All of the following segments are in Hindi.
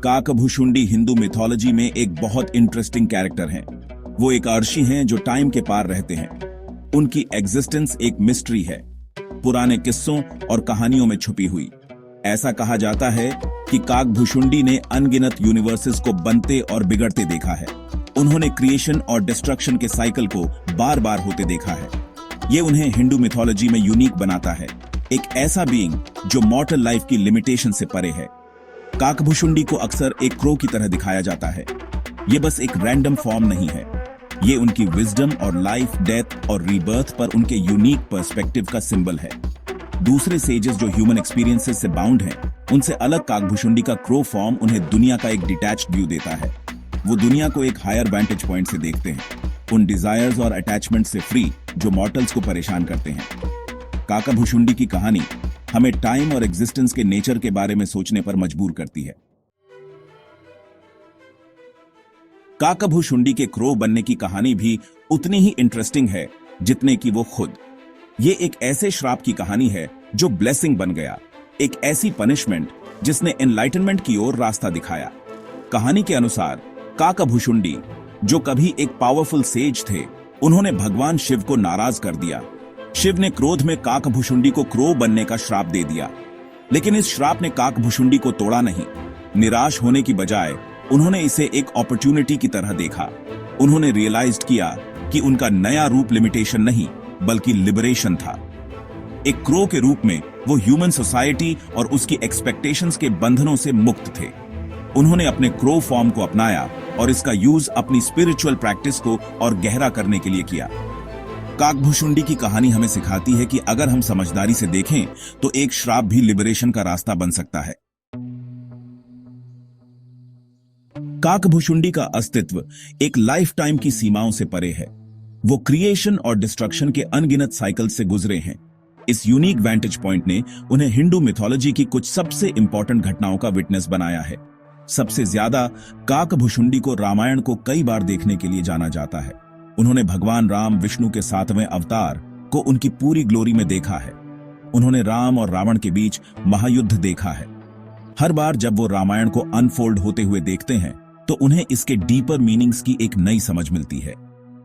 काकभुशुंडी हिंदू मिथोलॉजी में एक बहुत इंटरेस्टिंग कैरेक्टर हैं। वो एक अर्शी हैं जो टाइम के पार रहते हैं। उनकी एग्जिस्टेंस एक मिस्ट्री है, पुराने किस्सों और कहानियों में छुपी हुई। ऐसा कहा जाता है कि काकभुशुंडी ने अनगिनत यूनिवर्सेस को बनते और बिगड़ते देखा है। उन्होंने क्रिएशन और डिस्ट्रक्शन के साइकिल को बार बार होते देखा है। ये उन्हें हिंदू मिथोलॉजी में यूनिक बनाता है, एक ऐसा बीइंग जो मॉर्टल लाइफ की लिमिटेशन से परे है। काकभुशुंडी को अक्सर एक क्रो की तरह दिखाया जाता है। ये बस एक रैंडम फॉर्म नहीं है, ये उनकी विजडम और लाइफ, डेथ और रीबर्थ पर उनके यूनिक पर्सपेक्टिव का सिंबल है। दूसरे सेजेस जो ह्यूमन एक्सपीरियंसेस से बाउंड हैं, उनसे अलग काकभुशुंडी का क्रो फॉर्म उन्हें दुनिया का एक डिटैच्ड व्यू देता है। वो दुनिया को एक हायर वैंटेज पॉइंट से देखते हैं, उन डिजायर्स और अटैचमेंट से फ्री जो मॉर्टल्स को परेशान करते हैं। काकभुशुंडी की कहानी हमें टाइम और एग्जिस्टेंस के नेचर के बारे में सोचने पर मजबूर करती है। काकभुशुंडी के क्रो बनने की कहानी भी उतनी ही इंटरेस्टिंग है जितने कि वो खुद। ये एक ऐसे श्राप की कहानी है जो ब्लेसिंग बन गया, एक ऐसी पनिशमेंट जिसने एनलाइटनमेंट की ओर रास्ता दिखाया। कहानी के अनुसार काकभुशुंडी, जो कभी एक पावरफुल सेज थे, उन्होंने भगवान शिव को नाराज कर दिया। शिव ने क्रोध में काकभुशुंडी को क्रो बनने का श्राप दे दिया, लेकिन इस श्राप ने काकभुशुंडी को तोड़ा नहीं। निराश होने की बजाय उन्होंने इसे एक अपॉर्चुनिटी की तरह देखा। उन्होंने रियलाइज्ड किया कि उनका नया रूप लिमिटेशन नहीं बल्कि लिबरेशन था। एक क्रो के रूप में वो ह्यूमन सोसाइटी और उसकी एक्सपेक्टेशंस के बंधनों से मुक्त थे। उन्होंने अपने क्रो फॉर्म को अपनाया और इसका यूज अपनी स्पिरिचुअल प्रैक्टिस को और गहरा करने के लिए किया। काकभुशुंडी की कहानी हमें सिखाती है कि अगर हम समझदारी से देखें तो एक श्राप भी लिबरेशन का रास्ता बन सकता है। काकभुशुंडी का अस्तित्व एक लाइफ टाइम की सीमाओं से परे है। वो क्रिएशन और डिस्ट्रक्शन के अनगिनत साइकिल से गुजरे हैं। इस यूनिक वैंटेज पॉइंट ने उन्हें हिंदू मिथोलॉजी की कुछ सबसे इंपॉर्टेंट घटनाओं का विटनेस बनाया है। सबसे ज्यादा काकभुशुंडी को रामायण को कई बार देखने के लिए जाना जाता है। उन्होंने भगवान राम, विष्णु के 7वें अवतार को उनकी पूरी ग्लोरी में देखा है। उन्होंने राम और रावण के बीच महायुद्ध देखा है। हर बार जब वो रामायण को अनफोल्ड होते हुए देखते हैं तो उन्हें इसके डीपर मीनिंग्स की एक नई समझ मिलती है।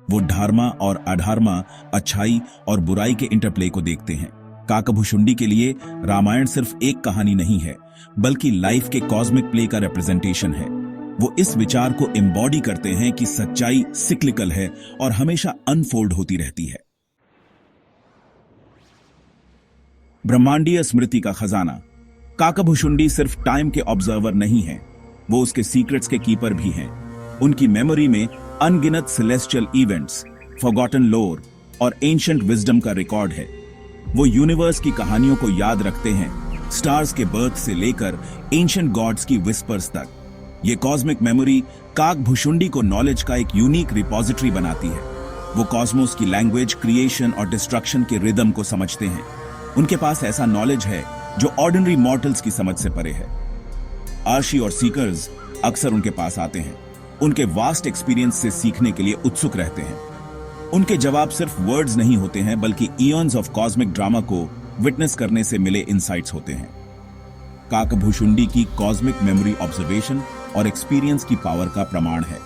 वो धर्मा और अधर्मा, अच्छाई और बुराई के इंटरप्ले को देखते हैं। काकभुशुंडी के लिए रामायण सिर्फ एक कहानी नहीं है, बल्कि लाइफ के कॉस्मिक प्ले का रिप्रेजेंटेशन है। वो इस विचार को एम्बॉडी करते हैं कि सच्चाई सिक्लिकल है और हमेशा अनफोल्ड होती रहती है। ब्रह्मांडीय स्मृति का खजाना। काकभुशुंडी सिर्फ टाइम के ऑब्जर्वर नहीं हैं, वो उसके सीक्रेट्स के कीपर भी हैं। उनकी मेमोरी में अनगिनत सेलेस्टियल इवेंट्स, फॉरगॉटन लोर और एंशिएंट विजडम का रिकॉर्ड है। वो यूनिवर्स की कहानियों को याद रखते हैं, स्टार्स के बर्थ से लेकर एंशिएंट गॉड्स की विस्पर्स तक। ये कॉस्मिक मेमोरी काकभुशुंडी को नॉलेज का एक यूनिक रिपोजिटरी बनाती है। वो कॉस्मोस की लैंग्वेज, क्रिएशन और डिस्ट्रक्शन के रिदम को समझते हैं। उनके पास ऐसा नॉलेज है जो ऑर्डिनरी मॉर्टल्स की समझ से परे है। आर्शी और सीकर्स अक्सर उनके पास आते हैं, उनके वास्ट एक्सपीरियंस से सीखने के लिए उत्सुक रहते हैं। उनके जवाब सिर्फ वर्ड्स नहीं होते हैं, बल्कि ईयन्स ऑफ कॉस्मिक ड्रामा को विटनेस करने से मिले इंसाइट्स होते हैं। काकभुशुंडी की कॉस्मिक मेमोरी ऑब्जर्वेशन और एक्सपीरियंस की पावर का प्रमाण है।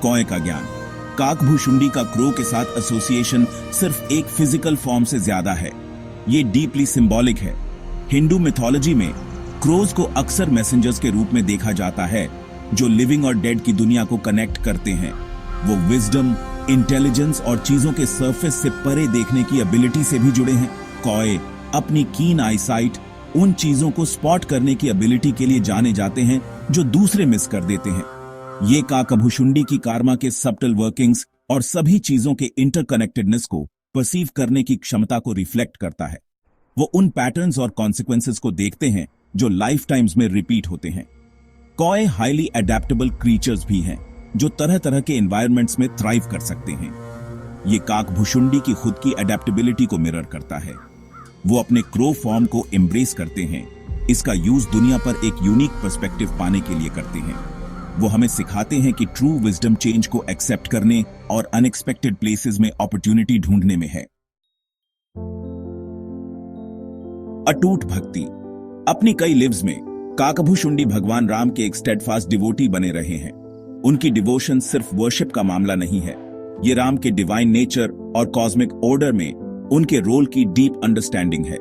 कौए का ज्ञान। काकभुशुंडी का क्रो के साथ एसोसिएशन सिर्फ एक फिजिकल फॉर्म से ज्यादा है, ये डीपली सिंबॉलिक है। हिंदू मिथोलॉजी में क्रोज को अक्सर मैसेंजर्स के रूप में देखा जाता है, जो लिविंग और डेड की दुनिया को कनेक्ट करते हैं। वो विजडम, इंटेलिजेंस और चीजों के सरफेस से परे देखने की एबिलिटी से भी जुड़े हैं। कौए अपनी कीन आईसाइट, उन चीजों को स्पॉट करने की एबिलिटी के लिए जाने जाते हैं जो दूसरे मिस कर देते हैं। ये काकभुशुंडी की कार्मा के सबटल वर्किंग्स और सभी चीजों के इंटरकनेक्टेडनेस को परसीव करने की क्षमता को रिफ्लेक्ट करता है। वो उन पैटर्न्स और कॉन्सिक्वेंसेस को देखते हैं जो लाइफ टाइम्स में रिपीट होते हैं। कौए हाईली अडेप्टेबल क्रीचर्स भी हैं, जो तरह तरह के एनवायरनमेंट्स में थ्राइव कर सकते हैं। ये काकभुशुंडी की खुद की अडेप्टेबिलिटी को मिरर करता है। वो अपने क्रो फॉर्म को एम्ब्रेस करते हैं, इसका यूज दुनिया पर एक यूनिक पर्सपेक्टिव पाने के लिए करते हैं। वो हमें सिखाते हैं कि ट्रू विजडम चेंज को एक्सेप्ट करने और अनएक्सपेक्टेड प्लेसेस में अपॉर्चुनिटी ढूंढने में है। अटूट भक्ति। अपनी कई लिव्स में काकभूषुंडी भगवान राम के एक स्टेडफास्ट डिवोटी बने रहे हैं। उनकी डिवोशन सिर्फ वर्शिप का मामला नहीं है, ये राम के डिवाइन नेचर और कॉस्मिक ऑर्डर में उनके रोल की डीप अंडरस्टैंडिंग है।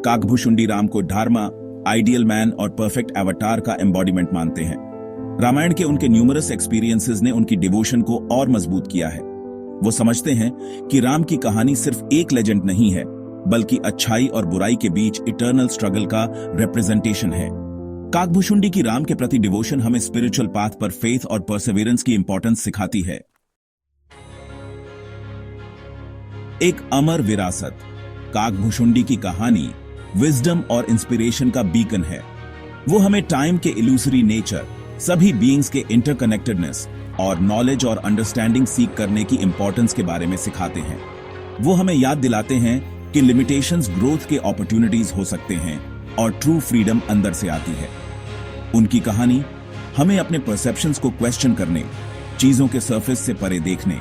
काकभूषुंडी राम को धर्मा, आइडियल मैन और परफेक्ट एवतार का एम्बॉडीमेंट मानते हैं। रामायण के उनके न्यूमरस एक्सपीरियंसेस ने उनकी डिवोशन को और मजबूत किया है। वो समझते हैं कि राम की कहानी सिर्फ एक लेजेंड नहीं है, बल्कि अच्छाई और बुराई के बीच इटर्नल स्ट्रगल का रिप्रेजेंटेशन है। काकभूषुंडी की राम के प्रति डिवोशन हमें स्पिरिचुअल पाथ पर फेथ और परसेवरेंस की इंपॉर्टेंस सिखाती है। एक अमर विरासत। काकभूषुंडी की कहानी विजडम और इंस्पिरेशन का बीकन है। वो हमें टाइम के इल्यूसरी नेचर, सभी बीइंग्स के इंटरकनेक्टेडनेस और नॉलेज और अंडरस्टैंडिंग सीख करने की इंपॉर्टेंस के बारे में सिखाते हैं। वो हमें याद दिलाते हैं कि लिमिटेशंस ग्रोथ के अपॉर्चुनिटीज हो सकते हैं और ट्रू फ्रीडम अंदर से आती है। उनकी कहानी हमें अपने परसेप्शंस को क्वेश्चन करने, चीजों के सरफेस से परे देखने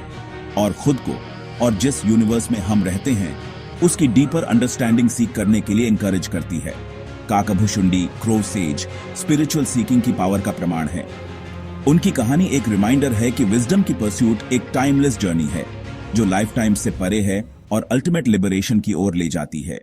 और खुद को और जिस यूनिवर्स में हम रहते हैं उसकी डीपर अंडरस्टैंडिंग सीख करने के लिए इंकरेज करती है। Kakbhushundi crow says spiritual seeking की पावर का प्रमाण है। उनकी कहानी एक रिमाइंडर है कि विजडम की परस्यूट एक टाइमलेस जर्नी है जो लाइफ टाइम से परे है और अल्टीमेट लिबरेशन की ओर ले जाती है।